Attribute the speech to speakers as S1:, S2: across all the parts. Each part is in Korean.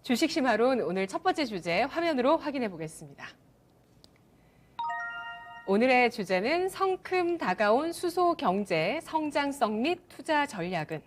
S1: 주식심화론 오늘 첫 번째 주제 화면으로 확인해 보겠습니다. 오늘의 주제는 성큼 다가온 수소 경제 성장성 및 투자 전략은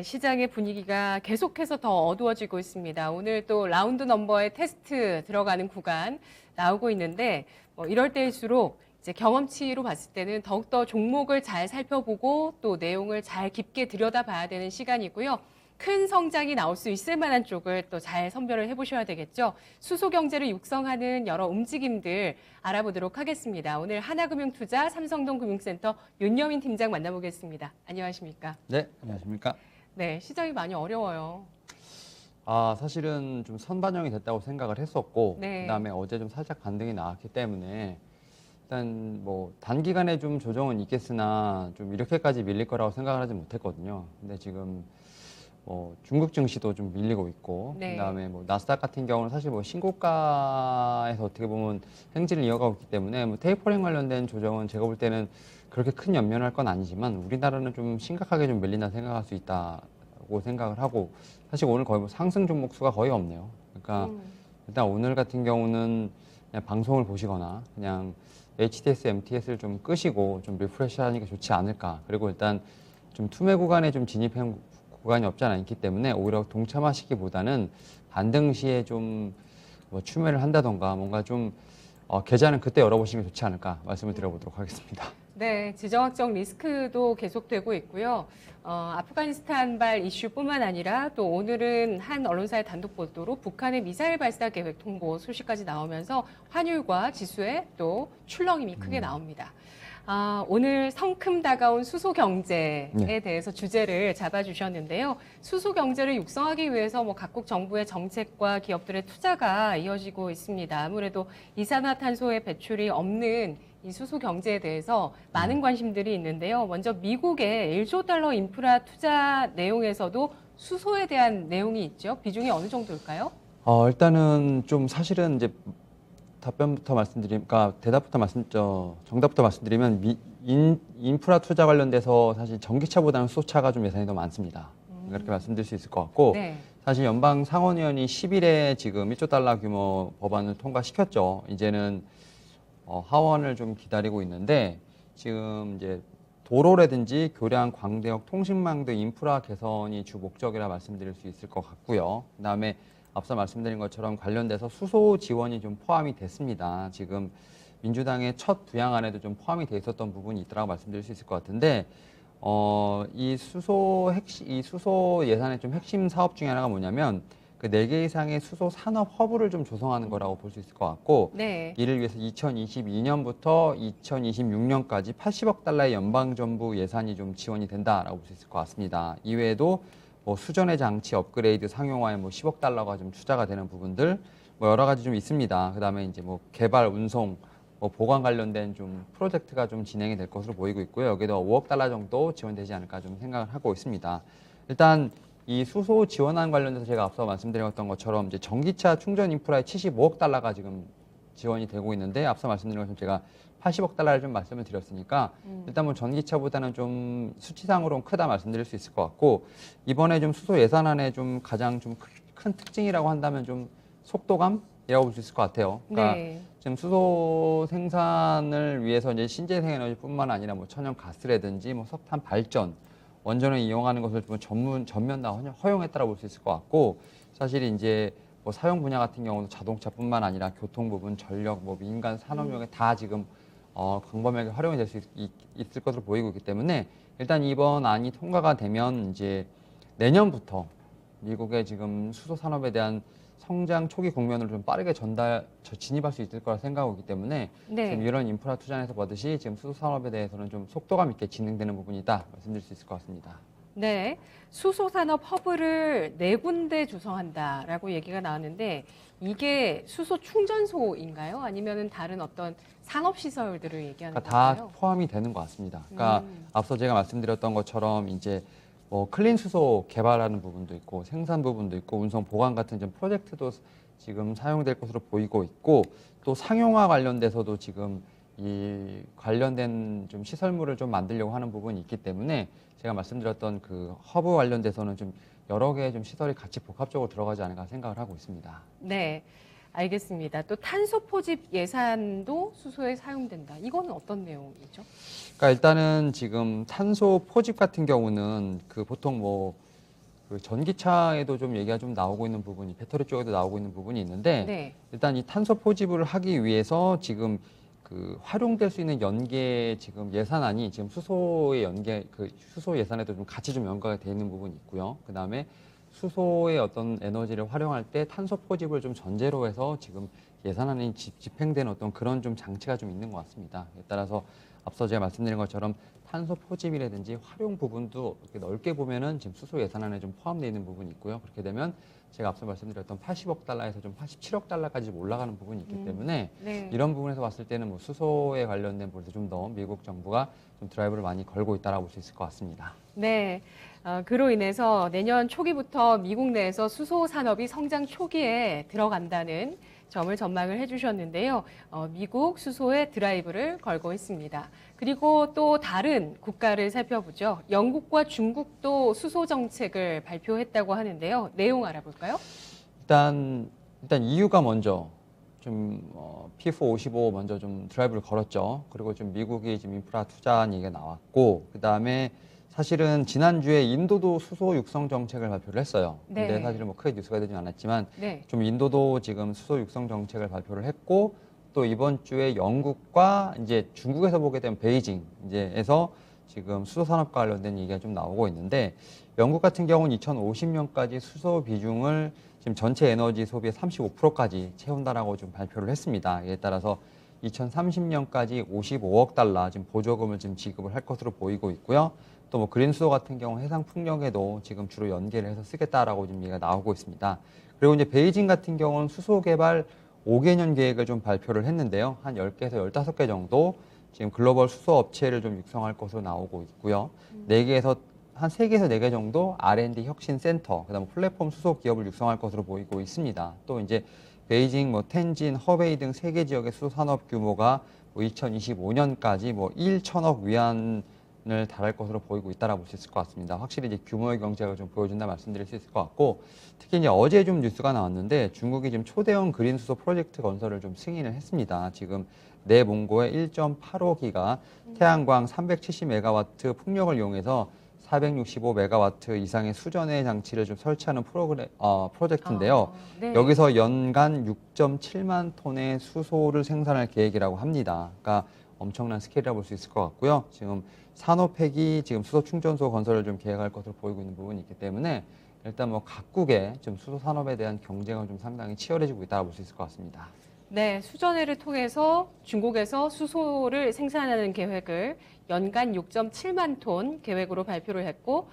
S1: 시장의 분위기가 계속해서 더 어두워지고 있습니다. 오늘 또 라운드 넘버의 테스트 들어가는 구간 나오고 있는데 이럴 때일수록 이제 경험치로 봤을 때는 더욱더 종목을 잘 살펴보고 또 내용을 잘 깊게 들여다봐야 되는 시간이고요. 큰 성장이 나올 수 있을 만한 쪽을 또 잘 선별을 해보셔야 되겠죠. 수소 경제를 육성하는 여러 움직임들 알아보도록 하겠습니다. 오늘 하나금융투자 삼성동 금융센터 윤여민 팀장 만나보겠습니다. 안녕하십니까?
S2: 네, 안녕하십니까?
S1: 네, 시장이 많이 어려워요.
S2: 사실은 좀 선반영이 됐다고 생각을 했었고,
S1: 네.
S2: 그다음에 어제 좀 살짝 반등이 나왔기 때문에 일단 뭐 단기간에 좀 조정은 있겠으나 좀 이렇게까지 밀릴 거라고 생각을 하지 못했거든요. 근데 지금 중국 증시도 좀 밀리고 있고,
S1: 네.
S2: 그다음에 뭐 나스닥 같은 경우는 사실 뭐 신고가에서 어떻게 보면 행진을 이어가고 있기 때문에 뭐 테이퍼링 관련된 조정은 제가 볼 때는 그렇게 큰 연면할 건 아니지만 우리나라는 좀 심각하게 좀 밀린다 생각할 수 있다고 생각을 하고, 사실 오늘 거의 뭐 상승 종목 수가 거의 없네요. 그러니까 일단 오늘 같은 경우는 그냥 방송을 보시거나 그냥 HTS, MTS를 좀 끄시고 좀 리프레시 하니까 좋지 않을까. 그리고 일단 좀 투매 구간에 좀 진입한 구간이 없지 않아 있기 때문에 오히려 동참하시기보다는 반등 시에 좀 뭐 추매를 한다던가 뭔가 좀 계좌는 그때 열어보시는 게 좋지 않을까 말씀을 드려보도록 하겠습니다.
S1: 네, 지정학적 리스크도 계속되고 있고요. 아프가니스탄발 이슈뿐만 아니라 또 오늘은 한 언론사의 단독 보도로 북한의 미사일 발사 계획 통보 소식까지 나오면서 환율과 지수에 또 출렁임이 크게 나옵니다. 오늘 성큼 다가온 수소 경제에 대해서 주제를 잡아주셨는데요. 수소 경제를 육성하기 위해서 각국 정부의 정책과 기업들의 투자가 이어지고 있습니다. 아무래도 이산화탄소의 배출이 없는 이 수소 경제에 대해서 많은 관심들이 있는데요. 먼저 미국의 1조 달러 인프라 투자 내용에서도 수소에 대한 내용이 있죠. 비중이 어느 정도일까요?
S2: 일단은 좀 사실은 이제 정답부터 말씀드리면 인프라 투자 관련돼서 사실 전기차보다는 수소차가 좀 예산이 더 많습니다. 그렇게 말씀드릴 수 있을 것 같고,
S1: 네.
S2: 사실 연방 상원의원이 10일에 지금 1조 달러 규모 법안을 통과시켰죠. 이제는 하원을 좀 기다리고 있는데, 지금 이제 도로라든지 교량, 광대역, 통신망 등 인프라 개선이 주 목적이라 말씀드릴 수 있을 것 같고요. 그다음에 앞서 말씀드린 것처럼 관련돼서 수소 지원이 좀 포함이 됐습니다. 지금 민주당의 첫 부양안에도 좀 포함이 돼 있었던 부분이 있더라고 말씀드릴 수 있을 것 같은데, 이 수소 예산의 좀 핵심 사업 중에 하나가 뭐냐면 그 4개 이상의 수소 산업 허브를 좀 조성하는 거라고 볼 수 있을 것 같고,
S1: 네.
S2: 이를 위해서 2022년부터 2026년까지 80억 달러의 연방정부 예산이 좀 지원이 된다라고 볼 수 있을 것 같습니다. 이외에도 뭐 수전의 장치 업그레이드 상용화에 뭐 10억 달러가 좀 투자가 되는 부분들 뭐 여러 가지 좀 있습니다. 그다음에 이제 뭐 개발, 운송, 뭐 보관 관련된 좀 프로젝트가 좀 진행이 될 것으로 보이고 있고요. 여기도 5억 달러 정도 지원되지 않을까 좀 생각을 하고 있습니다. 일단 이 수소 지원안 관련돼서 제가 앞서 말씀드렸던 것처럼 이제 전기차 충전 인프라에 75억 달러가 지금 지원이 되고 있는데, 앞서 말씀드린 것처럼 제가 80억 달러를 좀 말씀을 드렸으니까 일단 뭐 전기차보다는 좀 수치상으로는 크다 말씀드릴 수 있을 것 같고, 이번에 좀 수소 예산안에 좀 가장 좀 큰 특징이라고 한다면 좀 속도감이라고 볼 수 있을 것 같아요. 그러니까
S1: 네.
S2: 지금 수소 생산을 위해서 이제 신재생 에너지뿐만 아니라 뭐 천연 가스라든지 뭐 석탄 발전, 원전을 이용하는 것을 좀 전면 다 허용했다고 볼 수 있을 것 같고, 사실 이제 뭐 사용 분야 같은 경우도 자동차뿐만 아니라 교통 부분, 전력, 뭐 민간 산업용에 다 지금 광범위하게 활용이 될 수 있을 것으로 보이고 있기 때문에, 일단 이번 안이 통과가 되면 이제 내년부터 미국의 지금 수소 산업에 대한 성장 초기 국면을 좀 빠르게 진입할 수 있을 거라 생각하고 있기 때문에,
S1: 네.
S2: 지금 이런 인프라 투자에서 보듯이 지금 수소 산업에 대해서는 좀 속도감 있게 진행되는 부분이다 말씀드릴 수 있을 것 같습니다.
S1: 네, 수소산업 허브를 4군데 조성한다라고 얘기가 나왔는데 이게 수소 충전소인가요? 아니면은 다른 어떤 산업시설들을 얘기하는
S2: 그러니까 다
S1: 건가요?
S2: 포함이 되는 것 같습니다. 그러니까 앞서 제가 말씀드렸던 것처럼 이제 뭐 클린 수소 개발하는 부분도 있고 생산 부분도 있고 운송 보관 같은 좀 프로젝트도 지금 사용될 것으로 보이고 있고, 또 상용화 관련돼서도 지금 이 관련된 좀 시설물을 좀 만들려고 하는 부분이 있기 때문에, 제가 말씀드렸던 그 허브 관련돼서는 좀 여러 개의 좀 시설이 같이 복합적으로 들어가지 않을까 생각을 하고 있습니다.
S1: 네, 알겠습니다. 또 탄소 포집 예산도 수소에 사용된다. 이거는 어떤 내용이죠?
S2: 그러니까 일단은 지금 탄소 포집 같은 경우는 그 보통 그 전기차에도 좀 얘기가 좀 나오고 있는 부분이 배터리 쪽에도 나오고 있는 부분이 있는데
S1: 네.
S2: 일단 이 탄소 포집을 하기 위해서 지금 그 활용될 수 있는 연계 지금 예산안이 지금 수소의 연계 그 수소 예산에도 좀 같이 좀 연계가 돼 있는 부분이 있고요. 그다음에 수소의 어떤 에너지를 활용할 때 탄소 포집을 좀 전제로 해서 지금 예산안이 집행된 어떤 그런 좀 장치가 좀 있는 것 같습니다. 따라서 앞서 제가 말씀드린 것처럼 탄소 포집이라든지 활용 부분도 이렇게 넓게 보면은 지금 수소 예산안에 좀 포함되어 있는 부분이 있고요. 그렇게 되면 제가 앞서 말씀드렸던 80억 달러에서 좀 87억 달러까지 올라가는 부분이 있기 때문에
S1: 네.
S2: 이런 부분에서 봤을 때는 뭐 수소에 관련된 부분에서 좀 더 미국 정부가 좀 드라이브를 많이 걸고 있다라고 볼 수 있을 것 같습니다.
S1: 네. 그로 인해서 내년 초기부터 미국 내에서 수소 산업이 성장 초기에 들어간다는 점을 전망을 해주셨는데요. 미국 수소에 드라이브를 걸고 있습니다. 그리고 또 다른 국가를 살펴보죠. 영국과 중국도 수소 정책을 발표했다고 하는데요. 내용 알아볼까요?
S2: 일단 EU가 먼저 좀 P455 먼저 좀 드라이브를 걸었죠. 그리고 좀 미국이 지금 인프라 투자한 얘기가 나왔고, 그 다음에 사실은 지난주에 인도도 수소 육성 정책을 발표를 했어요. 근데
S1: 네.
S2: 사실은 뭐 크게 뉴스가 되진 않았지만
S1: 네.
S2: 좀 인도도 지금 수소 육성 정책을 발표를 했고, 또 이번 주에 영국과 이제 중국에서 보게 되면 베이징 이제에서 지금 수소 산업과 관련된 얘기가 좀 나오고 있는데, 영국 같은 경우는 2050년까지 수소 비중을 지금 전체 에너지 소비의 35%까지 채운다라고 좀 발표를 했습니다. 이에 따라서 2030년까지 55억 달러 지금 보조금을 지금 지급을 할 것으로 보이고 있고요. 또 뭐 그린 수소 같은 경우 해상 풍력에도 지금 주로 연계를 해서 쓰겠다라고 지금 얘기가 나오고 있습니다. 그리고 이제 베이징 같은 경우는 수소 개발 5개년 계획을 좀 발표를 했는데요. 한 10개에서 15개 정도 지금 글로벌 수소 업체를 좀 육성할 것으로 나오고 있고요. 4개에서 한 3개에서 4개 정도 R&D 혁신 센터, 그다음 플랫폼 수소 기업을 육성할 것으로 보이고 있습니다. 또 이제 베이징, 텐진, 허베이 등 3개 지역의 수소 산업 규모가 2025년까지 1천억 위안을 달할 것으로 보이고 있다라고 볼 수 있을 것 같습니다. 확실히 이제 규모의 경제가 좀 보여준다 말씀드릴 수 있을 것 같고, 특히 이제 어제 좀 뉴스가 나왔는데 중국이 지금 초대형 그린 수소 프로젝트 건설을 좀 승인을 했습니다. 지금 내몽고의 1.85기가 태양광 370메가와트 풍력을 이용해서 465메가와트 이상의 수전해 장치를 좀 설치하는 프로젝트인데요.
S1: 네.
S2: 여기서 연간 6.7만 톤의 수소를 생산할 계획이라고 합니다. 그러니까 엄청난 스케일이라고 볼 수 있을 것 같고요. 지금 산업핵이 지금 수소 충전소 건설을 좀 계획할 것으로 보이고 있는 부분이 있기 때문에 일단 각국의 좀 수소 산업에 대한 경쟁은 좀 상당히 치열해지고 있다고 볼 수 있을 것 같습니다.
S1: 네, 수전해를 통해서 중국에서 수소를 생산하는 계획을 연간 6.7만 톤 계획으로 발표를 했고,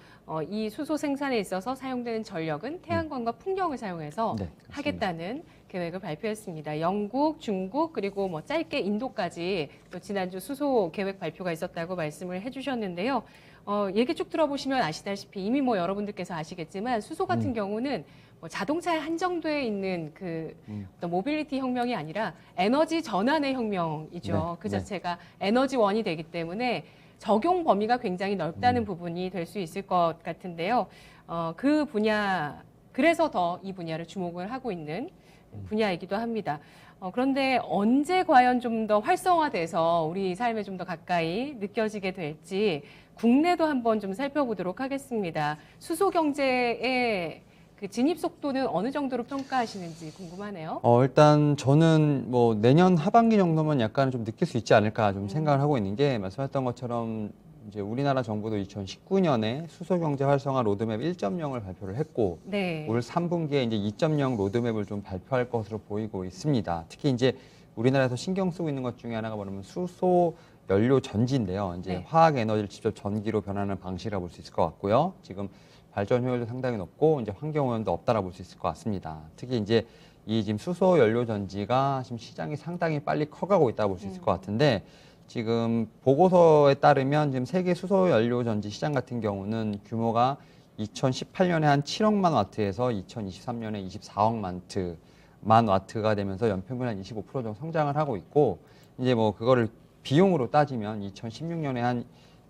S1: 이 수소 생산에 있어서 사용되는 전력은 태양광과 풍력을 사용해서
S2: 네, 그렇습니다.
S1: 하겠다는 계획을 발표했습니다. 영국, 중국, 그리고 짧게 인도까지 또 지난주 수소 계획 발표가 있었다고 말씀을 해주셨는데요. 얘기 쭉 들어보시면 아시다시피 이미 여러분들께서 아시겠지만 수소 같은 경우는 자동차에 한정돼 있는 어떤 모빌리티 혁명이 아니라 에너지 전환의 혁명이죠.
S2: 네,
S1: 그
S2: 네.
S1: 자체가 에너지원이 되기 때문에 적용 범위가 굉장히 넓다는 부분이 될 수 있을 것 같은데요. 그 분야, 그래서 더 이 분야를 주목을 하고 있는 분야이기도 합니다. 그런데 언제 과연 좀 더 활성화돼서 우리 삶에 좀 더 가까이 느껴지게 될지 국내도 한번 좀 살펴보도록 하겠습니다. 수소 경제의 그 진입 속도는 어느 정도로 평가하시는지 궁금하네요.
S2: 일단 저는 내년 하반기 정도면 약간 좀 느낄 수 있지 않을까 좀 생각을 하고 있는 게, 말씀하셨던 것처럼 이제 우리나라 정부도 2019년에 수소 경제 활성화 로드맵 1.0을 발표를 했고,
S1: 네.
S2: 올 3분기에 이제 2.0 로드맵을 좀 발표할 것으로 보이고 있습니다. 특히 이제 우리나라에서 신경 쓰고 있는 것 중에 하나가 뭐냐면 수소 연료 전지인데요. 이제
S1: 네.
S2: 화학 에너지를 직접 전기로 변하는 방식이라고 볼 수 있을 것 같고요. 지금 발전 효율도 상당히 높고 이제 환경 오염도 없다라고 볼 수 있을 것 같습니다. 특히 이제 이 지금 수소 연료 전지가 지금 시장이 상당히 빨리 커가고 있다고 볼 수 있을 것 같은데, 지금 보고서에 따르면 지금 세계 수소 연료 전지 시장 같은 경우는 규모가 2018년에 한 7억만 와트에서 2023년에 24만 와트가 되면서 연평균 한 25% 정도 성장을 하고 있고, 이제 그거를 비용으로 따지면 2016년에 한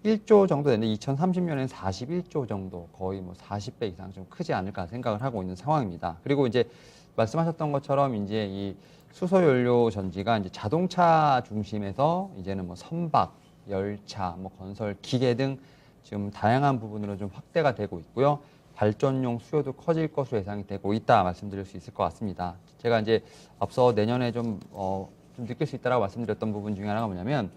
S2: 41조 정도 되는데 2030년에는 41조 정도, 거의 뭐 40배 이상 좀 크지 않을까 생각을 하고 있는 상황입니다. 그리고 이제 말씀하셨던 것처럼 이제 이 수소 연료 전지가 이제 자동차 중심에서 이제는 뭐 선박, 열차, 뭐 건설 기계 등 지금 다양한 부분으로 좀 확대가 되고 있고요. 발전용 수요도 커질 것으로 예상이 되고 있다 말씀드릴 수 있을 것 같습니다. 제가 이제 앞서 내년에 좀 느낄 수 있다라고 말씀드렸던 부분 중에 하나가 뭐냐면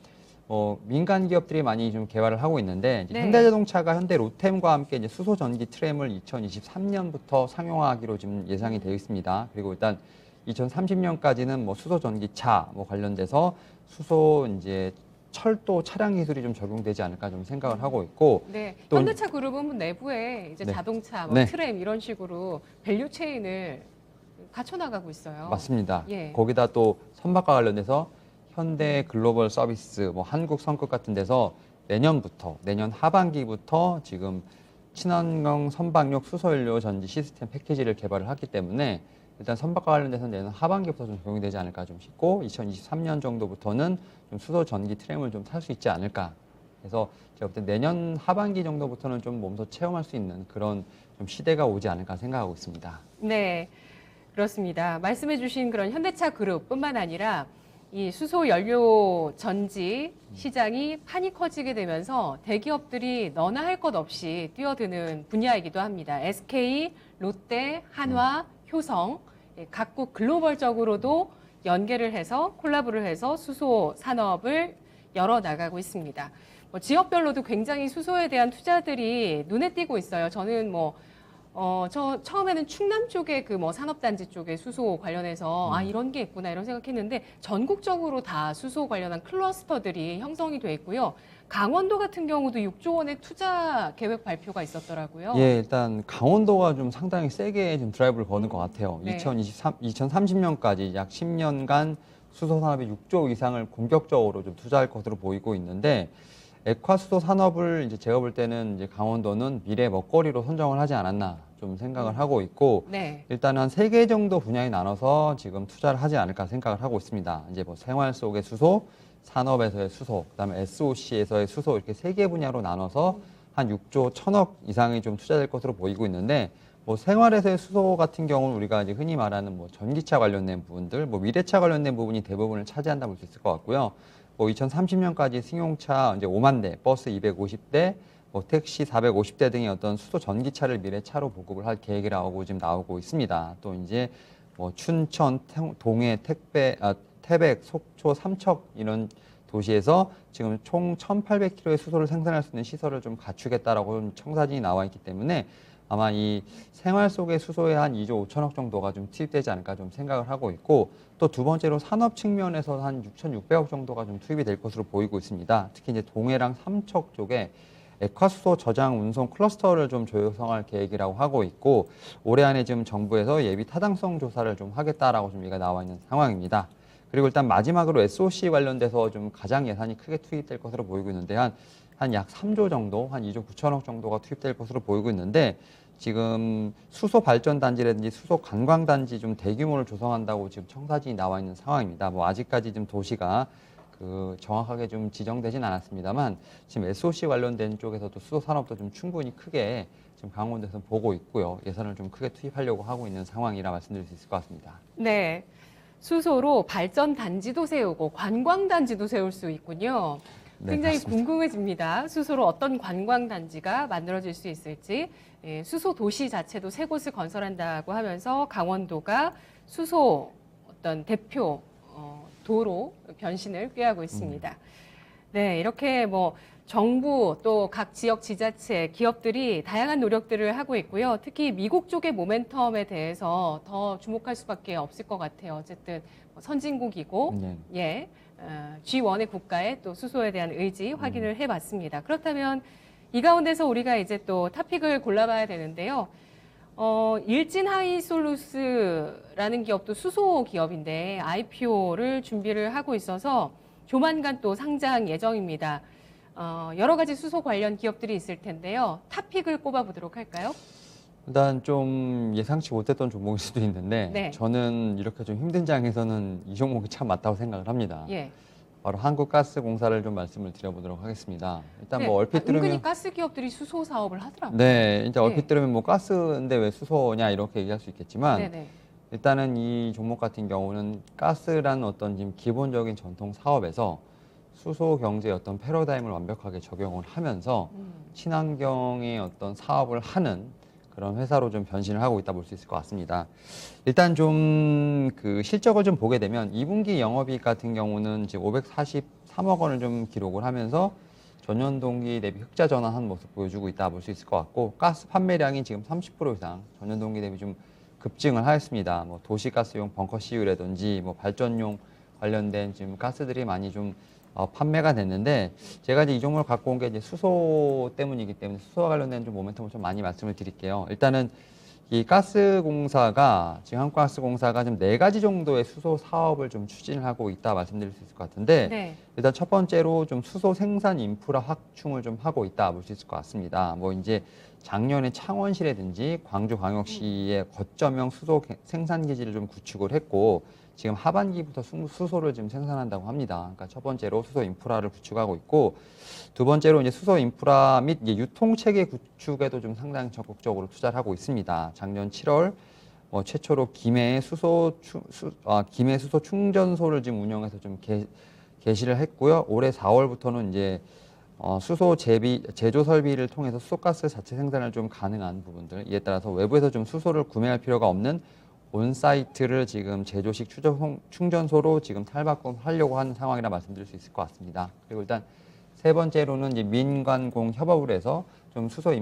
S2: 민간 기업들이 많이 좀 개발을 하고 있는데 이제
S1: 네.
S2: 현대자동차가 현대 로템과 함께 이제 수소 전기 트램을 2023년부터 상용화하기로 지금 예상이 되어 있습니다. 그리고 일단 2030년까지는 뭐 수소 전기차 뭐 관련돼서 수소 이제 철도 차량 기술이 좀 적용되지 않을까 좀 생각을 하고 있고
S1: 네,
S2: 또
S1: 현대차 그룹은 내부에 이제
S2: 네.
S1: 자동차, 뭐
S2: 네.
S1: 트램 이런 식으로 밸류 체인을 갖춰나가고 있어요.
S2: 맞습니다.
S1: 예.
S2: 거기다 또 선박과 관련돼서 현대 글로벌 서비스, 뭐 한국 선급 같은 데서 내년 하반기부터 지금 친환경 선박용 수소연료 전지 시스템 패키지를 개발을 했기 때문에 일단 선박과 관련돼서는 내년 하반기부터 좀 적용이 되지 않을까 좀 싶고 2023년 정도부터는 좀 수소 전기 트램을 좀 탈 수 있지 않을까. 그래서 제가 볼 때 내년 하반기 정도부터는 좀 몸소 체험할 수 있는 그런 좀 시대가 오지 않을까 생각하고 있습니다.
S1: 네, 그렇습니다. 말씀해주신 그런 현대차 그룹뿐만 아니라 이 수소 연료 전지 시장이 판이 커지게 되면서 대기업들이 너나 할 것 없이 뛰어드는 분야이기도 합니다. SK, 롯데, 한화, 효성, 각국 글로벌적으로도 연계를 해서 콜라보를 해서 수소 산업을 열어 나가고 있습니다. 지역별로도 굉장히 수소에 대한 투자들이 눈에 띄고 있어요. 저는 저 처음에는 충남 쪽에 그 산업단지 쪽에 수소 관련해서 이런 게 있구나 이런 생각했는데 전국적으로 다 수소 관련한 클러스터들이 형성이 돼 있고요. 강원도 같은 경우도 6조 원의 투자 계획 발표가 있었더라고요.
S2: 예, 일단 강원도가 좀 상당히 세게 좀 드라이브를 거는 것 같아요.
S1: 네.
S2: 2030년까지 약 10년간 수소 산업에 6조 이상을 본격적으로 좀 투자할 것으로 보이고 있는데 액화수소 산업을 이제 제가 볼 때는 이제 강원도는 미래 먹거리로 선정을 하지 않았나 좀 생각을 하고 있고
S1: 네.
S2: 일단 한 3개 정도 분야에 나눠서 지금 투자를 하지 않을까 생각을 하고 있습니다. 이제 뭐 생활 속의 수소, 산업에서의 수소, 그다음에 SOC에서의 수소 이렇게 3개 분야로 나눠서 한 6조 1천억 이상이 좀 투자될 것으로 보이고 있는데 뭐 생활에서의 수소 같은 경우는 우리가 이제 흔히 말하는 뭐 전기차 관련된 부분들, 뭐 미래차 관련된 부분이 대부분을 차지한다 볼 수 있을 것 같고요. 뭐 2030년까지 승용차 이제 5만 대, 버스 250대, 뭐 택시 450대 등의 어떤 수소 전기차를 미래차로 보급을 할 계획이라고 지금 나오고 있습니다. 또 이제 뭐 춘천, 동해, 태백, 속초, 삼척 이런 도시에서 지금 총 1,800kg의 수소를 생산할 수 있는 시설을 좀 갖추겠다라고 좀 청사진이 나와 있기 때문에 아마 이 생활 속의 수소에 한 2조 5천억 정도가 좀 투입되지 않을까 좀 생각을 하고 있고 또 두 번째로 산업 측면에서 한 6,600억 정도가 좀 투입이 될 것으로 보이고 있습니다. 특히 이제 동해랑 삼척 쪽에 액화수소 저장 운송 클러스터를 좀 조성할 계획이라고 하고 있고 올해 안에 지금 정부에서 예비 타당성 조사를 좀 하겠다라고 좀 얘기가 나와 있는 상황입니다. 그리고 일단 마지막으로 SOC 관련돼서 좀 가장 예산이 크게 투입될 것으로 보이고 있는데 한 약 3조 정도, 한 2조 9천억 정도가 투입될 것으로 보이고 있는데 지금 수소 발전 단지라든지 수소 관광 단지 좀 대규모를 조성한다고 지금 청사진이 나와 있는 상황입니다. 뭐 아직까지 좀 도시가 정확하게 좀 지정되진 않았습니다만 지금 SOC 관련된 쪽에서도 수소 산업도 좀 충분히 크게 지금 강원도에서 보고 있고요. 예산을 좀 크게 투입하려고 하고 있는 상황이라 말씀드릴 수 있을 것 같습니다.
S1: 네. 수소로 발전 단지도 세우고 관광 단지도 세울 수 있군요.
S2: 네,
S1: 굉장히
S2: 맞습니다.
S1: 궁금해집니다. 수소로 어떤 관광 단지가 만들어질 수 있을지. 수소 도시 자체도 세 곳을 건설한다고 하면서 강원도가 수소 어떤 대표 도로 변신을 꾀하고 있습니다. 네, 이렇게 정부 또 각 지역 지자체, 기업들이 다양한 노력들을 하고 있고요. 특히 미국 쪽의 모멘텀에 대해서 더 주목할 수밖에 없을 것 같아요. 어쨌든 선진국이고,
S2: 네.
S1: G1의 국가의 또 수소에 대한 의지 확인을 해봤습니다. 그렇다면 이 가운데서 우리가 이제 또 토픽을 골라봐야 되는데요. 일진하이솔루스라는 기업도 수소 기업인데 IPO를 준비를 하고 있어서 조만간 또 상장 예정입니다. 여러 가지 수소 관련 기업들이 있을 텐데요. 탑픽을 꼽아보도록 할까요?
S2: 일단 좀 예상치 못했던 종목일 수도 있는데
S1: 네.
S2: 저는 이렇게 좀 힘든 장에서는 이 종목이 참 맞다고 생각을 합니다.
S1: 예.
S2: 바로 한국가스공사를 좀 말씀을 드려보도록 하겠습니다. 일단
S1: 네,
S2: 뭐 얼핏
S1: 은근히
S2: 들으면
S1: 가스 기업들이 수소 사업을 하더라고요.
S2: 네, 이제 얼핏
S1: 네.
S2: 들으면 뭐 가스인데 왜 수소냐 이렇게 얘기할 수 있겠지만
S1: 네네.
S2: 일단은 이 종목 같은 경우는 가스라는 어떤 지금 기본적인 전통 사업에서 수소 경제의 어떤 패러다임을 완벽하게 적용을 하면서 친환경의 어떤 사업을 하는 그런 회사로 좀 변신을 하고 있다 볼 수 있을 것 같습니다. 일단 좀 그 실적을 좀 보게 되면 2분기 영업이익 같은 경우는 이제 543억 원을 좀 기록을 하면서 전년 동기 대비 흑자 전환한 모습 보여주고 있다 볼 수 있을 것 같고 가스 판매량이 지금 30% 이상 전년 동기 대비 좀 급증을 하였습니다. 뭐 도시가스용 벙커 CU라든지 뭐 발전용 관련된 지금 가스들이 많이 좀 판매가 됐는데 제가 이제 이 종목을 갖고 온 게 이제 수소 때문이기 때문에 수소와 관련된 좀 모멘텀을 좀 많이 말씀을 드릴게요. 일단은 이 가스공사가 지금 한국가스공사가 좀 4가지 정도의 수소 사업을 좀 추진을 하고 있다 말씀드릴 수 있을 것 같은데
S1: 네.
S2: 일단 첫 번째로 좀 수소 생산 인프라 확충을 좀 하고 있다 볼 수 있을 것 같습니다. 뭐 이제 작년에 창원시라든지 광주광역시에 거점형 수소 생산 기지를 좀 구축을 했고 지금 하반기부터 수소를 지금 생산한다고 합니다. 그러니까 첫 번째로 수소 인프라를 구축하고 있고 두 번째로 이제 수소 인프라 및 이제 유통 체계 구축에도 좀 상당히 적극적으로 투자를 하고 있습니다. 작년 7월 최초로 김해 김해 수소 충전소를 지금 운영해서 좀 개시를 했고요. 올해 4월부터는 이제 수소 제조 설비를 통해서 수소가스 자체 생산을 좀 가능한 부분들, 이에 따라서 외부에서 좀 수소를 구매할 필요가 없는 온사이트를 지금 제조식 충전소로 지금 탈바꿈하려고 하는 상황이라 말씀드릴 수 있을 것 같습니다. 그리고 일단 세 번째로는 이제 민관공 협업을 해서 좀 수소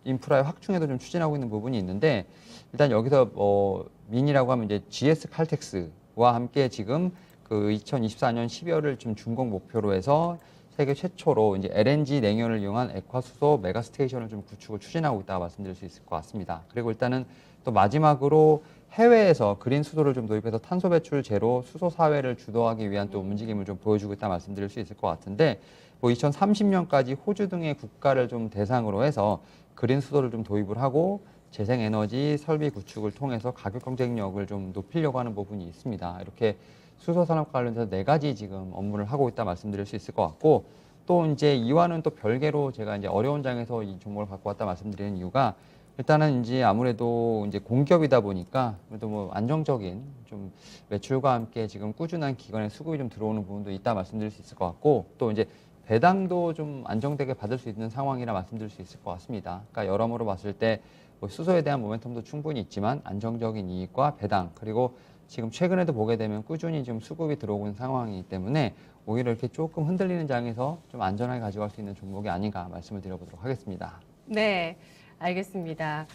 S2: 인프라의 확충에도 좀 추진하고 있는 부분이 있는데 일단 여기서 민이라고 하면 이제 GS 칼텍스와 함께 지금 그 2024년 12월을 좀 준공 목표로 해서 세계 최초로 이제 LNG 냉연을 이용한 액화수소 메가스테이션을 좀 구축을 추진하고 있다고 말씀드릴 수 있을 것 같습니다. 그리고 일단은 또 마지막으로 해외에서 그린 수소를 좀 도입해서 탄소 배출 제로 수소 사회를 주도하기 위한 또 움직임을 좀 보여주고 있다 말씀드릴 수 있을 것 같은데 뭐 2030년까지 호주 등의 국가를 좀 대상으로 해서 그린 수소를 좀 도입을 하고 재생에너지 설비 구축을 통해서 가격 경쟁력을 좀 높이려고 하는 부분이 있습니다. 이렇게 수소 산업 관련해서 4가지 지금 업무를 하고 있다 말씀드릴 수 있을 것 같고 또 이제 이와는 또 별개로 제가 이제 어려운 장에서 이 종목을 갖고 왔다 말씀드리는 이유가 일단은 이제 아무래도 이제 공기업이다 보니까 그래도 뭐 안정적인 좀 매출과 함께 지금 꾸준한 기관의 수급이 좀 들어오는 부분도 있다 말씀드릴 수 있을 것 같고 또 이제 배당도 좀 안정되게 받을 수 있는 상황이라 말씀드릴 수 있을 것 같습니다. 그러니까 여러모로 봤을 때 뭐 수소에 대한 모멘텀도 충분히 있지만 안정적인 이익과 배당 그리고 지금 최근에도 보게 되면 꾸준히 좀 수급이 들어오고 있는 상황이기 때문에 오히려 이렇게 조금 흔들리는 장에서 좀 안전하게 가져갈 수 있는 종목이 아닌가 말씀을 드려보도록 하겠습니다.
S1: 네, 알겠습니다.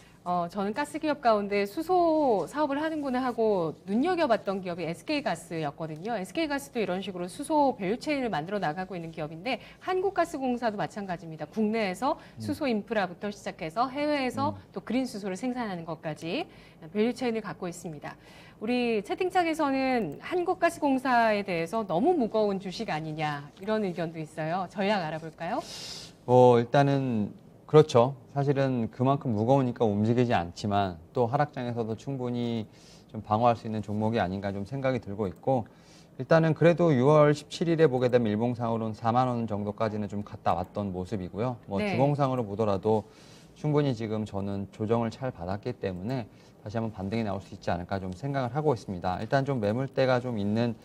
S1: 저는 가스 기업 가운데 수소 사업을 하는구나 하고 눈여겨봤던 기업이 SK가스였거든요. SK가스도 이런 식으로 수소 밸류체인을 만들어 나가고 있는 기업인데 한국가스공사도 마찬가지입니다. 국내에서 수소 인프라부터 시작해서 해외에서 또 그린 수소를 생산하는 것까지 밸류체인을 갖고 있습니다. 우리 채팅창에서는 한국가스공사에 대해서 너무 무거운 주식 아니냐 이런 의견도 있어요. 전략 알아볼까요?
S2: 일단은 그렇죠. 사실은 그만큼 무거우니까 움직이지 않지만 또 하락장에서도 충분히 좀 방어할 수 있는 종목이 아닌가 좀 생각이 들고 있고 일단은 그래도 6월 17일에 보게 되면 일봉상으로는 4만 원 정도까지는 좀 갔다 왔던 모습이고요. 뭐
S1: 네.
S2: 주봉상으로 보더라도 충분히 지금 저는 조정을 잘 받았기 때문에 다시 한번 반등이 나올 수 있지 않을까 좀 생각을 하고 있습니다. 일단 좀 매물대가 좀 있는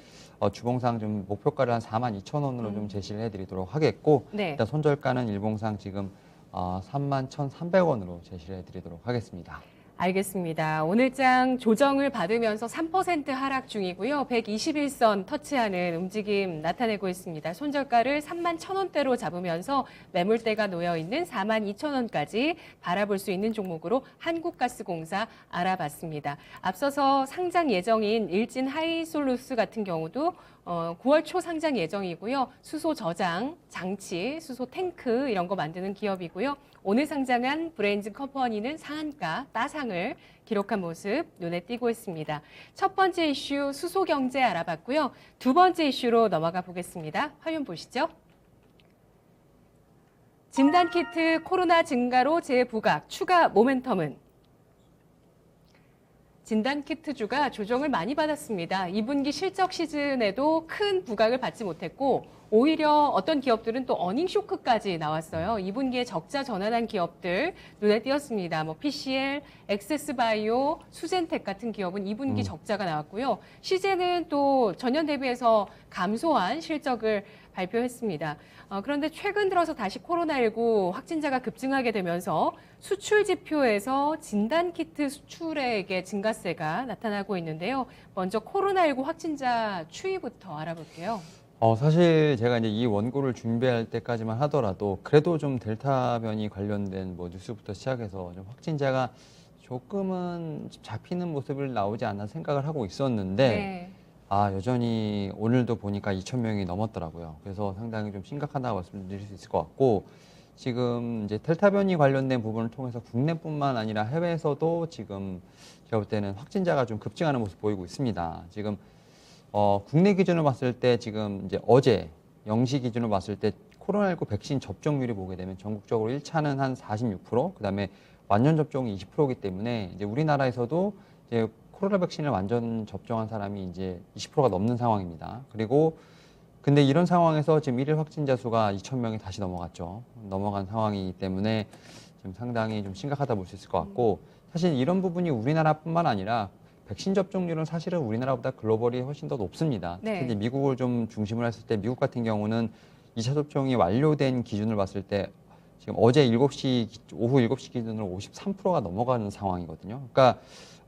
S2: 주봉상 좀 목표가를 한 4만 2천 원으로 좀 제시를 해드리도록 하겠고
S1: 네.
S2: 일단 손절가는 일봉상 지금 3만 1,300원으로 제시를 해드리도록 하겠습니다.
S1: 알겠습니다. 오늘장 조정을 받으면서 3% 하락 중이고요. 121선 터치하는 움직임 나타내고 있습니다. 손절가를 3만 1,000원대로 잡으면서 매물대가 놓여 있는 4만 2,000원까지 바라볼 수 있는 종목으로 한국가스공사 알아봤습니다. 앞서서 상장 예정인 일진 하이솔루스 같은 경우도 9월 초 상장 예정이고요. 수소 저장, 장치, 수소 탱크 이런 거 만드는 기업이고요. 오늘 상장한 브레인즈 컴퍼니는 상한가 따상을 기록한 모습 눈에 띄고 있습니다. 첫 번째 이슈 수소 경제 알아봤고요. 두 번째 이슈로 넘어가 보겠습니다. 화면 보시죠. 진단키트 코로나 증가로 재부각 추가 모멘텀은 진단키트주가 조정을 많이 받았습니다. 2분기 실적 시즌에도 큰 부각을 받지 못했고 오히려 어떤 기업들은 또 어닝 쇼크까지 나왔어요. 2분기에 적자 전환한 기업들 눈에 띄었습니다. 뭐 PCL, 엑세스바이오, 수젠텍 같은 기업은 2분기 적자가 나왔고요. 시제는 또 전년 대비해서 감소한 실적을 발표했습니다. 그런데 최근 들어서 다시 코로나19 확진자가 급증하게 되면서 수출 지표에서 진단키트 수출액의 증가세가 나타나고 있는데요. 먼저 코로나19 확진자 추이부터 알아볼게요.
S2: 사실 제가 이제 이 원고를 준비할 때까지만 하더라도 그래도 좀 델타 변이 관련된 뭐 뉴스부터 시작해서 좀 확진자가 조금은 잡히는 모습을 나오지 않나 생각을 하고 있었는데
S1: 네.
S2: 여전히 오늘도 보니까 2,000명이 넘었더라고요. 그래서 상당히 좀 심각하다고 말씀드릴 수 있을 것 같고 지금 이제 델타 변이 관련된 부분을 통해서 국내뿐만 아니라 해외에서도 지금 제가 볼 때는 확진자가 좀 급증하는 모습 보이고 있습니다. 지금 국내 기준으로 봤을 때 지금 이제 어제 0시 기준으로 봤을 때 코로나19 백신 접종률이 보게 되면 전국적으로 1차는 한 46%, 그다음에 완전 접종이 20%이기 때문에 이제 우리나라에서도 이제 코로나 백신을 완전 접종한 사람이 이제 20%가 넘는 상황입니다. 그리고 근데 이런 상황에서 지금 1일 확진자 수가 2,000명이 다시 넘어갔죠. 넘어간 상황이기 때문에 지금 상당히 좀 심각하다 볼 수 있을 것 같고 사실 이런 부분이 우리나라뿐만 아니라 백신 접종률은 사실은 우리나라보다 글로벌이 훨씬 더 높습니다. 특히
S1: 네.
S2: 이제 미국을 좀 중심으로 했을 때 미국 같은 경우는 2차 접종이 완료된 기준을 봤을 때 지금 어제 오후 7시 기준으로 53%가 넘어가는 상황이거든요. 그러니까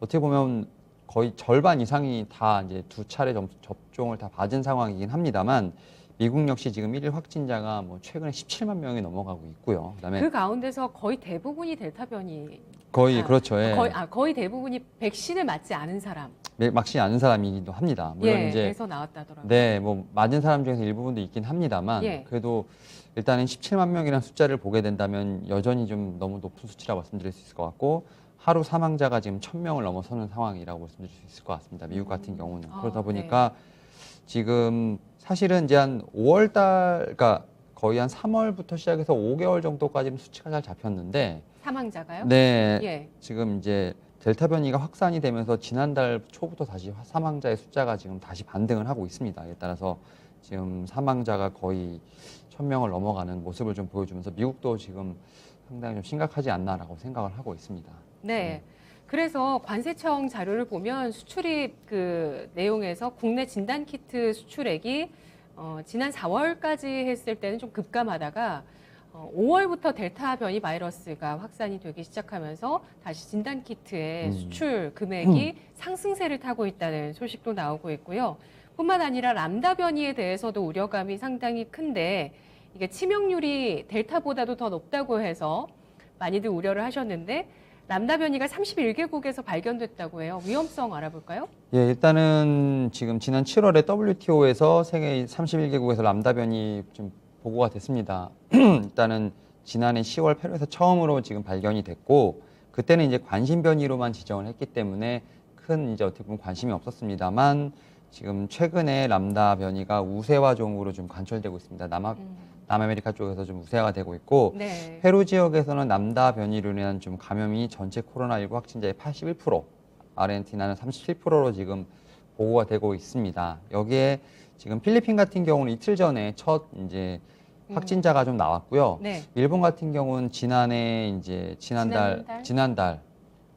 S2: 어떻게 보면 거의 절반 이상이 다 이제 2차례 접종을 다 받은 상황이긴 합니다만 미국 역시 지금 1일 확진자가 뭐 최근에 17만 명이 넘어가고 있고요. 그다음에
S1: 그 가운데서 거의 대부분이 델타 변이
S2: 거의 그렇죠. 예.
S1: 거의 대부분이 백신을 맞지 않은 사람.
S2: 막지 않은 사람이기도 합니다. 물론
S1: 예,
S2: 이제
S1: 그래서 나왔다더라고요.
S2: 네, 뭐 맞은 사람 중에서 일부분도 있긴 합니다만
S1: 예.
S2: 그래도 일단은 17만 명이라는 숫자를 보게 된다면 여전히 좀 너무 높은 수치라고 말씀드릴 수 있을 것 같고 하루 사망자가 지금 1,000명을 넘어서는 상황이라고 말씀드릴 수 있을 것 같습니다. 미국 같은 경우는. 그러다 보니까 지금 사실은 이제 한 5월 달, 그러니까 거의 한 3월부터 시작해서 5개월 정도까지는 수치가 잘 잡혔는데
S1: 사망자가요?
S2: 네,
S1: 예.
S2: 지금 이제 델타 변이가 확산이 되면서 지난달 초부터 다시 사망자의 숫자가 지금 다시 반등을 하고 있습니다. 이에 따라서 지금 사망자가 거의 1,000명을 넘어가는 모습을 좀 보여주면서 미국도 지금 상당히 좀 심각하지 않나라고 생각을 하고 있습니다.
S1: 네. 그래서 관세청 자료를 보면 수출입 그 내용에서 국내 진단키트 수출액이 지난 4월까지 했을 때는 좀 급감하다가 5월부터 델타 변이 바이러스가 확산이 되기 시작하면서 다시 진단키트의 수출 금액이 상승세를 타고 있다는 소식도 나오고 있고요. 뿐만 아니라 람다 변이에 대해서도 우려감이 상당히 큰데 이게 치명률이 델타보다도 더 높다고 해서 많이들 우려를 하셨는데 람다 변이가 31개국에서 발견됐다고 해요. 위험성 알아볼까요?
S2: 예, 일단은 지금 지난 7월에 WTO에서 세계 31개국에서 람다 변이 좀 보고가 됐습니다. 일단은 지난해 10월 페루에서 처음으로 지금 발견이 됐고 그때는 이제 관심 변이로만 지정을 했기 때문에 큰 이제 어떻게 보면 관심이 없었습니다만 지금 최근에 람다 변이가 우세화종으로 좀 관철되고 있습니다. 남아메리카 쪽에서 좀 우세화가 되고 있고
S1: 네.
S2: 페루 지역에서는 람다 변이로 인한 좀 감염이 전체 코로나19 확진자의 81%, 아르헨티나는 37%로 지금 보고가 되고 있습니다. 여기에 지금 필리핀 같은 경우는 이틀 전에 첫 이제 확진자가 좀 나왔고요.
S1: 네.
S2: 일본 같은 경우는 지난달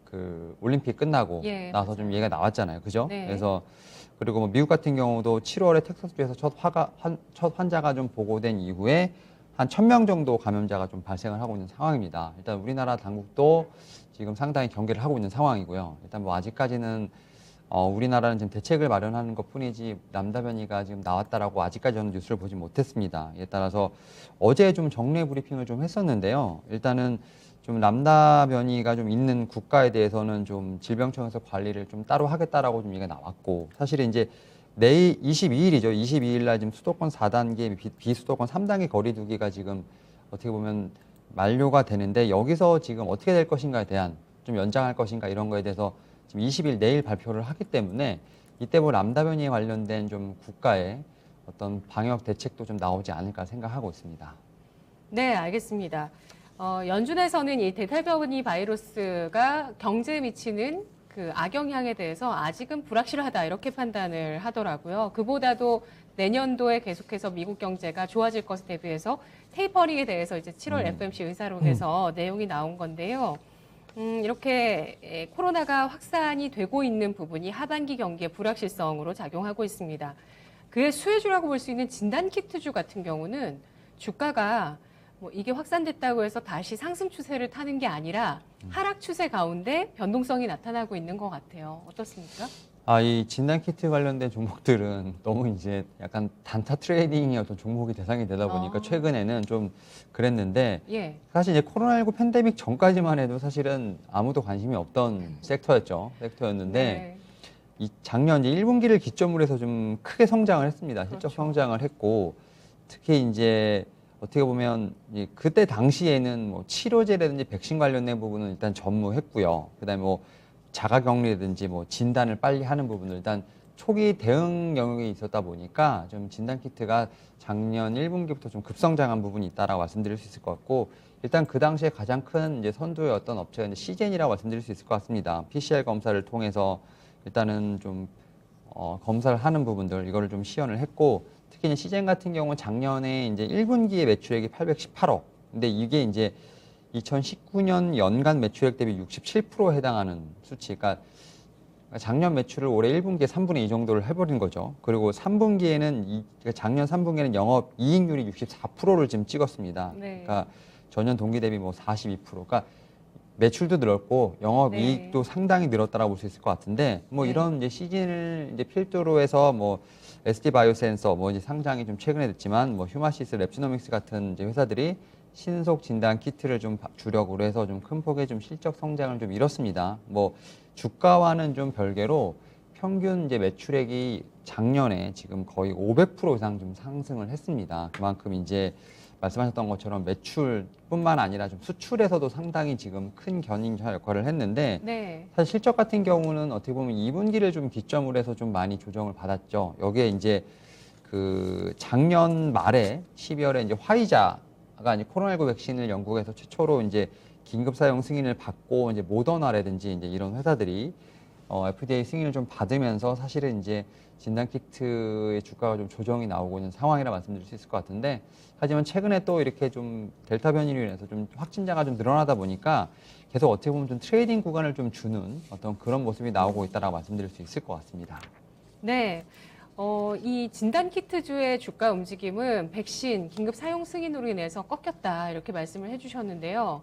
S2: 그 올림픽 끝나고
S1: 예,
S2: 나서
S1: 맞아요.
S2: 좀 얘기가 나왔잖아요. 그죠?
S1: 네.
S2: 그래서 그리고 뭐 미국 같은 경우도 7월에 텍사스주에서 첫 환자가 좀 보고된 이후에 한 1,000명 정도 감염자가 좀 발생을 하고 있는 상황입니다. 일단 우리나라 당국도 지금 상당히 경계를 하고 있는 상황이고요. 일단 뭐 아직까지는 우리나라는 지금 대책을 마련하는 것 뿐이지 람다 변이가 지금 나왔다라고 아직까지 저는 뉴스를 보지 못했습니다. 이에 따라서 어제 좀 정례 브리핑을 좀 했었는데요. 일단은 좀 람다 변이가 좀 있는 국가에 대해서는 좀 질병청에서 관리를 좀 따로 하겠다라고 좀 얘기가 나왔고 사실은 이제 내일 22일이죠. 22일 날 지금 수도권 4단계, 비수도권 3단계 거리두기가 지금 어떻게 보면 만료가 되는데 여기서 지금 어떻게 될 것인가에 대한 좀 연장할 것인가 이런 거에 대해서 지금 20일 내일 발표를 하기 때문에 이때 뭐 람다 변이에 관련된 좀 국가의 어떤 방역 대책도 좀 나오지 않을까 생각하고 있습니다.
S1: 네, 알겠습니다. 연준에서는 이 델타 변이 바이러스가 경제에 미치는 그 악영향에 대해서 아직은 불확실하다 이렇게 판단을 하더라고요. 그보다도 내년도에 계속해서 미국 경제가 좋아질 것에 대비해서 테이퍼링에 대해서 이제 7월 FOMC 의사록에서 내용이 나온 건데요. 이렇게 코로나가 확산이 되고 있는 부분이 하반기 경기의 불확실성으로 작용하고 있습니다. 그의 수혜주라고 볼 수 있는 진단키트주 같은 경우는 주가가 뭐 이게 확산됐다고 해서 다시 상승 추세를 타는 게 아니라 하락 추세 가운데 변동성이 나타나고 있는 것 같아요. 어떻습니까?
S2: 이 진단키트 관련된 종목들은 너무 이제 약간 단타 트레이딩의 어떤 종목이 대상이 되다 보니까 최근에는 좀 그랬는데
S1: 예.
S2: 사실 이제 코로나19 팬데믹 전까지만 해도 사실은 아무도 관심이 없던 섹터였는데
S1: 네.
S2: 이 작년 이제 1분기를 기점으로 해서 좀 크게 성장을 했습니다. 실적
S1: 그렇죠.
S2: 성장을 했고 특히 이제 어떻게 보면 그때 당시에는 뭐 치료제라든지 백신 관련된 부분은 일단 전무했고요. 그다음에 뭐 자가격리라든지 뭐 진단을 빨리 하는 부분을 일단 초기 대응 영역이 있었다 보니까 좀 진단키트가 작년 1분기부터 좀 급성장한 부분이 있다라고 말씀드릴 수 있을 것 같고 일단 그 당시에 가장 큰 이제 선두의 어떤 업체가 이제 시젠이라고 말씀드릴 수 있을 것 같습니다. PCR 검사를 통해서 일단은 좀 검사를 하는 부분들 이거를 좀 시연을 했고 특히 이제 시젠 같은 경우는 작년에 이제 1분기의 매출액이 818억. 근데 이게 이제 2019년 연간 매출액 대비 67%에 해당하는 수치. 그러니까 작년 매출을 올해 1분기에 3분의 2 정도를 해버린 거죠. 그리고 3분기에는 그러니까 작년 3분기에는 영업 이익률이 64%를 지금 찍었습니다.
S1: 네.
S2: 그러니까 전년 동기 대비 뭐 42%. 그러니까 매출도 늘었고 영업이익도
S1: 네.
S2: 상당히 늘었다라고 볼 수 있을 것 같은데 뭐
S1: 네.
S2: 이런 이제 시즌을 이제 필두로 해서 뭐 ST 바이오센서 뭐 이제 상장이 좀 최근에 됐지만 뭐 휴마시스, 랩지노믹스 같은 이제 회사들이 신속 진단 키트를 좀 주력으로 해서 좀 큰 폭의 좀 실적 성장을 좀 이뤘습니다. 뭐 주가와는 좀 별개로 평균 이제 매출액이 작년에 지금 거의 500% 이상 좀 상승을 했습니다. 그만큼 이제 말씀하셨던 것처럼 매출뿐만 아니라 좀 수출에서도 상당히 지금 큰 견인차 역할을 했는데
S1: 네.
S2: 사실 실적 같은 경우는 어떻게 보면 2분기를 좀 기점으로 해서 좀 많이 조정을 받았죠. 여기에 이제 그 작년 말에 12월에 이제 화이자가 이제 코로나19 백신을 영국에서 최초로 이제 긴급 사용 승인을 받고 이제 모더나라든지 이제 이런 회사들이 FDA 승인을 좀 받으면서 사실은 이제 진단키트의 주가가 좀 조정이 나오고 있는 상황이라 말씀드릴 수 있을 것 같은데 하지만 최근에 또 이렇게 좀 델타 변이로 인해서 좀 확진자가 좀 늘어나다 보니까 계속 어떻게 보면 좀 트레이딩 구간을 좀 주는 어떤 그런 모습이 나오고 있다라고 말씀드릴 수 있을 것 같습니다.
S1: 네. 이 진단키트주의 주가 움직임은 백신 긴급 사용 승인으로 인해서 꺾였다 이렇게 말씀을 해주셨는데요.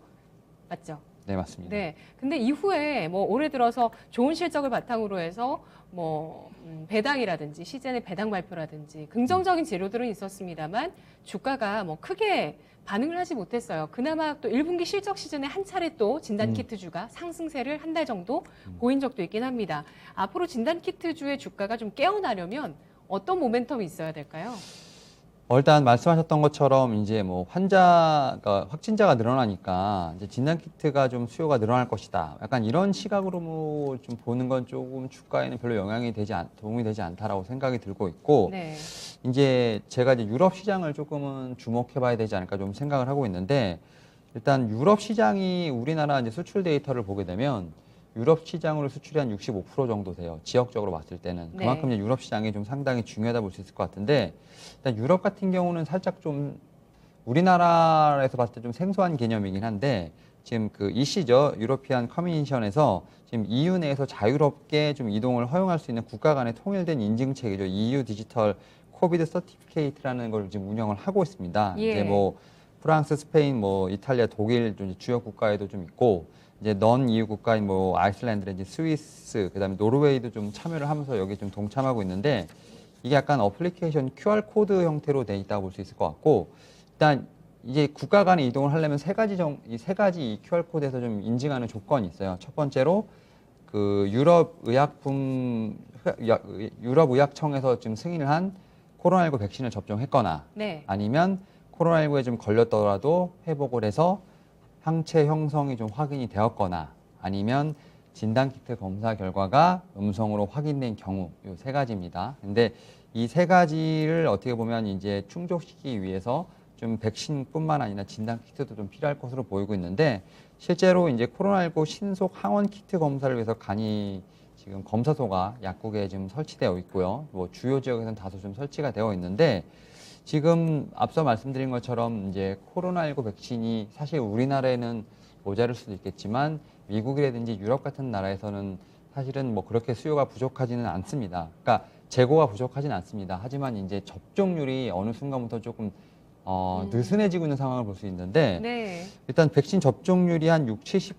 S1: 맞죠?
S2: 네, 맞습니다.
S1: 네. 근데 이후에 뭐 올해 들어서 좋은 실적을 바탕으로 해서 뭐 배당이라든지 시즌의 배당 발표라든지 긍정적인 재료들은 있었습니다만 주가가 뭐 크게 반응을 하지 못했어요. 그나마 또 1분기 실적 시즌에 한 차례 또 진단키트주가 상승세를 한 달 정도 보인 적도 있긴 합니다. 앞으로 진단키트주의 주가가 좀 깨어나려면 어떤 모멘텀이 있어야 될까요?
S2: 일단 말씀하셨던 것처럼 이제 뭐 확진자가 늘어나니까 이제 진단키트가 좀 수요가 늘어날 것이다. 약간 이런 시각으로 뭐 좀 보는 건 조금 주가에는 별로 도움이 되지 않다라고 생각이 들고 있고
S1: 네.
S2: 이제 제가 이제 유럽 시장을 조금은 주목해 봐야 되지 않을까 좀 생각을 하고 있는데 일단 유럽 시장이 우리나라 이제 수출 데이터를 보게 되면 유럽 시장으로 수출이 한 65% 정도 돼요. 지역적으로 봤을 때는. 그만큼
S1: 네.
S2: 이제 유럽 시장이 좀 상당히 중요하다 볼 수 있을 것 같은데 일단 유럽 같은 경우는 살짝 좀 우리나라에서 봤을 때 좀 생소한 개념이긴 한데 지금 그 EC죠. 유로피안 커미션에서 지금 EU 내에서 자유롭게 좀 이동을 허용할 수 있는 국가 간의 통일된 인증 체계죠. EU 디지털 코비드 서티피케이트라는 걸 지금 운영을 하고 있습니다.
S1: 예.
S2: 이제 뭐 프랑스, 스페인, 뭐 이탈리아, 독일 주요 국가에도 좀 있고 이제 넌 EU 국가인 뭐 아이슬란드라든지 스위스, 그다음에 노르웨이도 좀 참여를 하면서 여기 좀 동참하고 있는데 이게 약간 어플리케이션 QR 코드 형태로 돼 있다고 볼 수 있을 것 같고 일단 이제 국가 간의 이동을 하려면 이 세 가지 QR 코드에서 좀 인증하는 조건이 있어요. 첫 번째로 그 유럽의약청에서 지금 승인을 한 코로나19 백신을 접종했거나
S1: 네.
S2: 아니면 코로나19에 좀 걸렸더라도 회복을 해서 항체 형성이 좀 확인이 되었거나 아니면 진단키트 검사 결과가 음성으로 확인된 경우 이 세 가지입니다. 근데 이 세 가지를 어떻게 보면 이제 충족시키기 위해서 좀 백신뿐만 아니라 진단키트도 좀 필요할 것으로 보이고 있는데 실제로 이제 코로나19 신속 항원 키트 검사를 위해서 간이 지금 검사소가 약국에 지금 설치되어 있고요. 뭐 주요 지역에서는 다소 좀 설치가 되어 있는데 지금 앞서 말씀드린 것처럼 이제 코로나19 백신이 사실 우리나라에는 모자랄 수도 있겠지만 미국이라든지 유럽 같은 나라에서는 사실은 뭐 그렇게 수요가 부족하지는 않습니다. 그러니까 재고가 부족하지는 않습니다. 하지만 이제 접종률이 어느 순간부터 조금 느슨해지고 있는 상황을 볼 수 있는데
S1: 네.
S2: 일단 백신 접종률이 한 6, 70%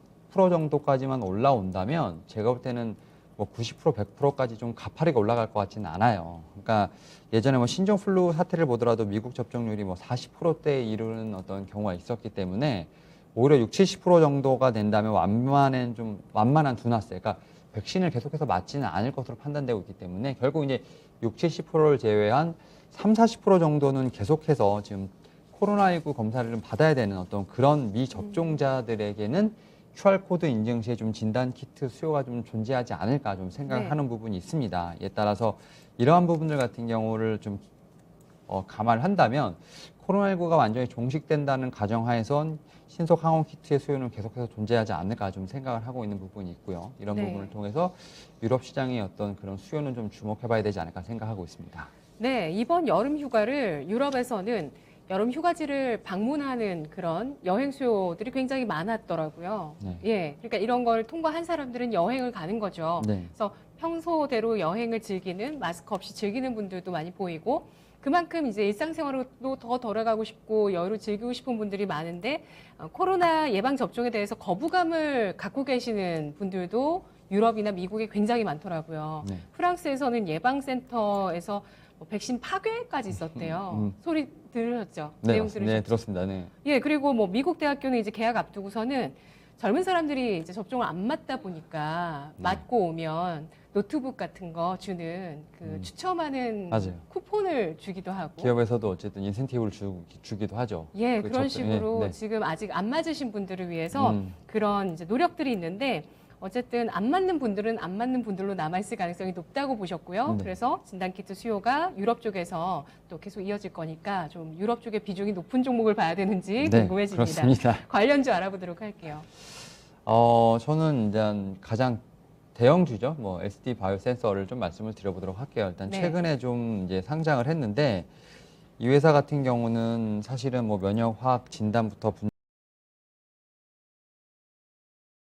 S2: 정도까지만 올라온다면 제가 볼 때는 뭐 90%, 100%까지 좀 가파르게 올라갈 것 같지는 않아요. 그러니까 예전에 뭐 신종 플루 사태를 보더라도 미국 접종률이 뭐 40%대에 이르는 어떤 경우가 있었기 때문에 오히려 6, 70% 정도가 된다면 완만한 둔화세, 그러니까 백신을 계속해서 맞지는 않을 것으로 판단되고 있기 때문에 결국 이제 6, 70%를 제외한 3, 40% 정도는 계속해서 지금 코로나19 검사를 좀 받아야 되는 어떤 그런 미접종자들에게는 QR코드 인증 시에 좀 진단키트 수요가 좀 존재하지 않을까 좀 생각을
S1: 네.
S2: 하는 부분이 있습니다. 이에 따라서 이러한 부분들 같은 경우를 좀 감안을 한다면 코로나19가 완전히 종식된다는 가정하에선 신속 항원 키트의 수요는 계속해서 존재하지 않을까 좀 생각을 하고 있는 부분이 있고요. 이런
S1: 네.
S2: 부분을 통해서 유럽 시장의 어떤 그런 수요는 좀 주목해봐야 되지 않을까 생각하고 있습니다.
S1: 네, 이번 여름 휴가를 유럽에서는 여름 휴가지를 방문하는 그런 여행 수요들이 굉장히 많았더라고요.
S2: 네.
S1: 예, 그러니까 이런 걸 통과한 사람들은 여행을 가는 거죠.
S2: 네.
S1: 그래서 평소대로 여행을 즐기는, 마스크 없이 즐기는 분들도 많이 보이고, 그만큼 이제 일상생활로 더 돌아가고 싶고 여유를 즐기고 싶은 분들이 많은데 코로나 예방 접종에 대해서 거부감을 갖고 계시는 분들도 유럽이나 미국에 굉장히 많더라고요.
S2: 네.
S1: 프랑스에서는 예방센터에서 뭐 백신 파괴까지 있었대요. 소리 들으셨죠?
S2: 네,
S1: 내용
S2: 맞습니다.
S1: 들으셨죠?
S2: 네, 들었습니다. 네.
S1: 예, 그리고 뭐 미국 대학교는 이제 개학 앞두고서는 젊은 사람들이 이제 접종을 안 맞다 보니까
S2: 네.
S1: 맞고 오면 노트북 같은 거 주는 그 추첨하는
S2: 맞아요.
S1: 쿠폰을 주기도 하고.
S2: 기업에서도 어쨌든 인센티브를 주기도 하죠.
S1: 예,
S2: 그
S1: 그런
S2: 접종-
S1: 식으로
S2: 네, 네.
S1: 지금 아직 안 맞으신 분들을 위해서
S2: 음.
S1: 그런 이제 노력들이 있는데 어쨌든 안 맞는 분들은 안 맞는 분들로 남아있을 가능성이 높다고 보셨고요.
S2: 네.
S1: 그래서 진단키트 수요가 유럽 쪽에서 또 계속 이어질 거니까 좀 유럽 쪽의 비중이 높은 종목을 봐야 되는지
S2: 네,
S1: 궁금해집니다.
S2: 그렇습니다.
S1: 관련주 알아보도록 할게요.
S2: 저는 일단 가장 대형주죠. 뭐 SD 바이오 센서를 좀 말씀을 드려보도록 할게요. 일단
S1: 네.
S2: 최근에 좀 이제 상장을 했는데 이 회사 같은 경우는 사실은 뭐 면역 화학 진단부터 분해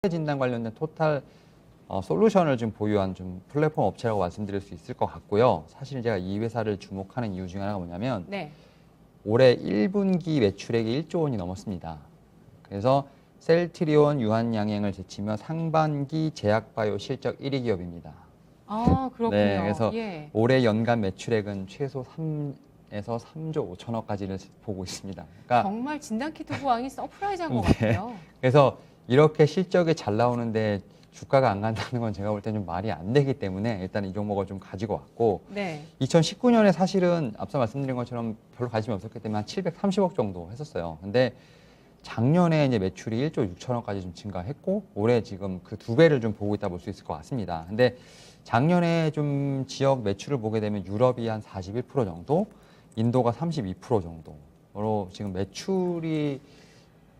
S2: 진단 관련된 토탈 솔루션을 좀 보유한 좀 플랫폼 업체라고 말씀드릴 수 있을 것 같고요. 사실 제가 이 회사를 주목하는 이유 중에 하나가 뭐냐면
S1: 네.
S2: 올해 1분기 매출액이 1조 원이 넘었습니다. 그래서 셀트리온 유한양행을 제치며 상반기 제약바이오 실적 1위 기업입니다.
S1: 아, 그렇군요.
S2: 네, 그래서
S1: 예.
S2: 올해 연간 매출액은 최소 3에서 3조 5천억까지를 보고 있습니다. 그러니까
S1: 정말 진단키트 부항이 서프라이즈한 것
S2: 네.
S1: 같아요.
S2: 그래서 이렇게 실적이 잘 나오는데 주가가 안 간다는 건 제가 볼 때 좀 말이 안 되기 때문에 일단 이 종목을 좀 가지고 왔고
S1: 네.
S2: 2019년에 사실은 앞서 말씀드린 것처럼 별로 관심이 없었기 때문에 한 730억 정도 했었어요. 근데 작년에 이제 매출이 1조 6천억까지 좀 증가했고 올해 지금 그 2배를 좀 보고 있다 볼 수 있을 것 같습니다. 근데 작년에 좀 지역 매출을 보게 되면 유럽이 한 41% 정도, 인도가 32% 정도로 지금 매출이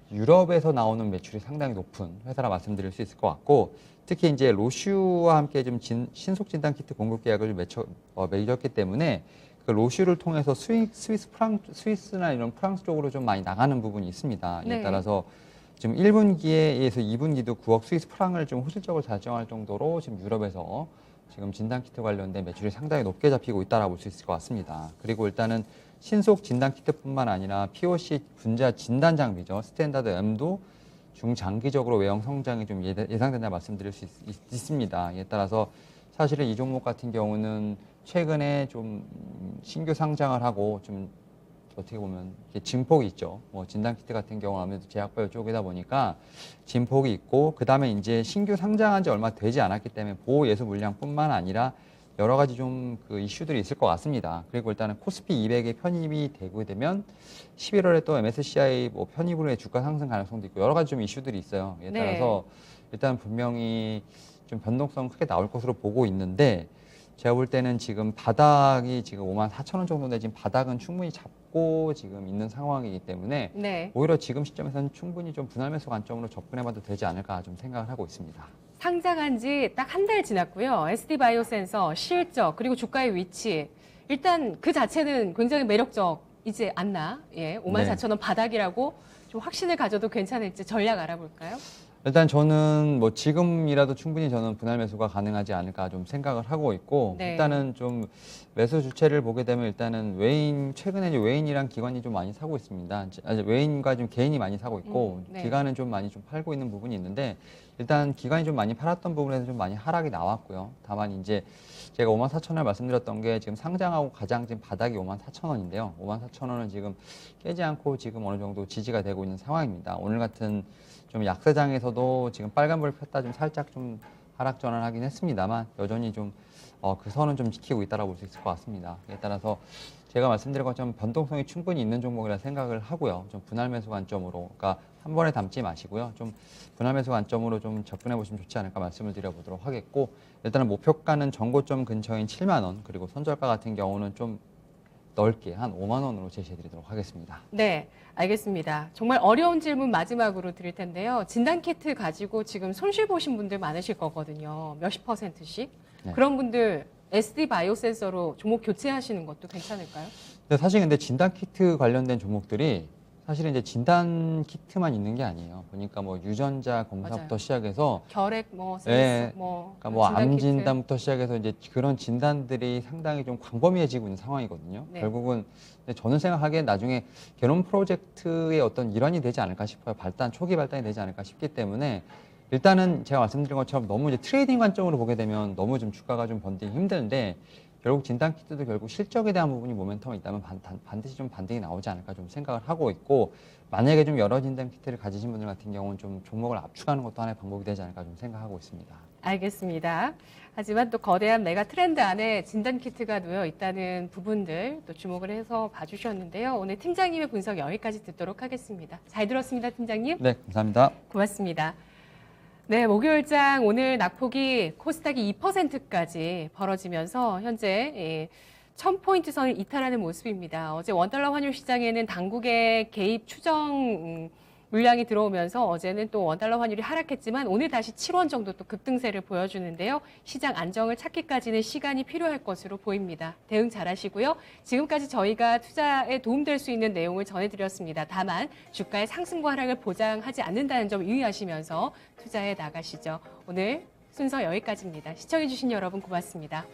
S2: 유럽에서 나오는 매출이 상당히 높은 회사라 말씀드릴 수 있을 것 같고 특히 이제 로슈와 함께 좀 신속 진단 키트 공급 계약을 맺었기 때문에 그 로슈를 통해서 스위스나 이런 프랑스 쪽으로 좀 많이 나가는 부분이 있습니다. 이에
S1: 네.
S2: 따라서 지금 1분기에서 2분기도 9억 스위스 프랑을 좀 호실적으로 달성할 정도로 지금 유럽에서 지금 진단 키트 관련된 매출이 상당히 높게 잡히고 있다라고 볼 수 있을 것 같습니다. 그리고 일단은 신속 진단 키트뿐만 아니라 POC 분자 진단 장비죠. 스탠다드 M도 중장기적으로 외형 성장이 좀 예상된다 말씀드릴 수 있습니다. 이에 따라서 사실은 이 종목 같은 경우는 최근에 좀 신규 상장을 하고 좀 어떻게 보면 진폭이 있죠. 뭐 진단키트 같은 경우 아무래도 제약바이오 쪽이다 보니까 진폭이 있고 그 다음에 이제 신규 상장한 지 얼마 되지 않았기 때문에 보호 예수 물량뿐만 아니라 여러 가지 좀 그 이슈들이 있을 것 같습니다. 그리고 일단은 코스피 200에 편입이 되고 되면 11월에 또 MSCI 뭐 편입으로 의 주가 상승 가능성도 있고 여러 가지 좀 이슈들이 있어요. 이에
S1: 네.
S2: 따라서 일단 분명히 좀 변동성 크게 나올 것으로 보고 있는데 제가 볼 때는 지금 바닥이 지금 54,000원 정도인데 지금 바닥은 충분히 잡고 지금 있는 상황이기 때문에
S1: 네.
S2: 오히려 지금 시점에서는 충분히 좀 분할 매수 관점으로 접근해봐도 되지 않을까 좀 생각을 하고 있습니다.
S1: 상장한 지 딱 한 달 지났고요. SD바이오센서 실적 그리고 주가의 위치 일단 그 자체는 굉장히 매력적이지 않나? 예, 54,000원 바닥이라고 좀 확신을 가져도 괜찮을지 전략 알아볼까요?
S2: 일단 저는 뭐 지금이라도 충분히 저는 분할 매수가 가능하지 않을까 좀 생각을 하고 있고
S1: 네.
S2: 일단은 좀 매수 주체를 보게 되면 일단은 최근에 이제 외인이랑 기관이 좀 많이 사고 있습니다. 외인과 좀 개인이 많이 사고 있고
S1: 네.
S2: 기관은 좀 많이 좀 팔고 있는 부분이 있는데 일단 기관이 좀 많이 팔았던 부분에서 좀 많이 하락이 나왔고요. 다만 이제 제가 54,000원 말씀드렸던 게 지금 상장하고 가장 지금 바닥이 54,000원인데요. 54,000원은 지금 깨지 않고 지금 어느 정도 지지가 되고 있는 상황입니다. 오늘 같은 좀 약세장에서도 지금 빨간불 폈다 좀 살짝 좀 하락 전환하긴 했습니다만 여전히 좀 그 선은 좀 지키고 있다고 볼 수 있을 것 같습니다. 이에 따라서 제가 말씀드린 것처럼 변동성이 충분히 있는 종목이라 생각을 하고요. 좀 분할 매수 관점으로, 그러니까 한 번에 담지 마시고요. 좀 분할 매수 관점으로 좀 접근해 보시면 좋지 않을까 말씀을 드려보도록 하겠고 일단은 목표가는 전고점 근처인 7만 원 그리고 손절가 같은 경우는 좀 넓게 한 5만 원으로 제시해드리도록 하겠습니다.
S1: 네, 알겠습니다. 정말 어려운 질문 마지막으로 드릴 텐데요. 진단키트 가지고 지금 손실 보신 분들 많으실 거거든요. 몇십 %씩.
S2: 네.
S1: 그런 분들 SD바이오센서로 종목 교체하시는 것도 괜찮을까요?
S2: 사실 근데 진단 키트 관련된 종목들이 사실 이제 진단 키트만 있는 게 아니에요. 보니까 뭐 유전자 검사부터
S1: 맞아요.
S2: 시작해서
S1: 결핵, 뭐 센스,
S2: 네,
S1: 뭐
S2: 그러니까 뭐 암
S1: 진단키트.
S2: 진단부터 시작해서 이제 그런 진단들이 상당히 좀 광범위해지고 있는 상황이거든요.
S1: 네.
S2: 결국은 근데 저는 생각하기엔 나중에 게놈 프로젝트의 어떤 일환이 되지 않을까 싶어요. 초기 발단이 되지 않을까 싶기 때문에 일단은 제가 말씀드린 것처럼 너무 이제 트레이딩 관점으로 보게 되면 너무 좀 주가가 좀 번지기 힘든데 결국 진단키트도 결국 실적에 대한 부분이 모멘텀이 있다면 반드시 좀 반등이 나오지 않을까 좀 생각을 하고 있고 만약에 좀 여러 진단키트를 가지신 분들 같은 경우는 좀 종목을 압축하는 것도 하나의 방법이 되지 않을까 좀 생각하고 있습니다.
S1: 알겠습니다. 하지만 또 거대한 메가 트렌드 안에 진단키트가 놓여 있다는 부분들 또 주목을 해서 봐주셨는데요. 오늘 팀장님의 분석 여기까지 듣도록 하겠습니다. 잘 들었습니다, 팀장님.
S2: 네, 감사합니다.
S1: 고맙습니다. 네, 목요일장 오늘 낙폭이 코스닥이 2%까지 벌어지면서 현재 1000포인트 선을 이탈하는 모습입니다. 어제 원달러 환율 시장에는 당국의 개입 추정 물량이 들어오면서 어제는 또 원달러 환율이 하락했지만 오늘 다시 7원 정도 또 급등세를 보여주는데요. 시장 안정을 찾기까지는 시간이 필요할 것으로 보입니다. 대응 잘하시고요. 지금까지 저희가 투자에 도움될 수 있는 내용을 전해드렸습니다. 다만 주가의 상승과 하락을 보장하지 않는다는 점 유의하시면서 투자에 나가시죠. 오늘 순서 여기까지입니다. 시청해주신 여러분 고맙습니다.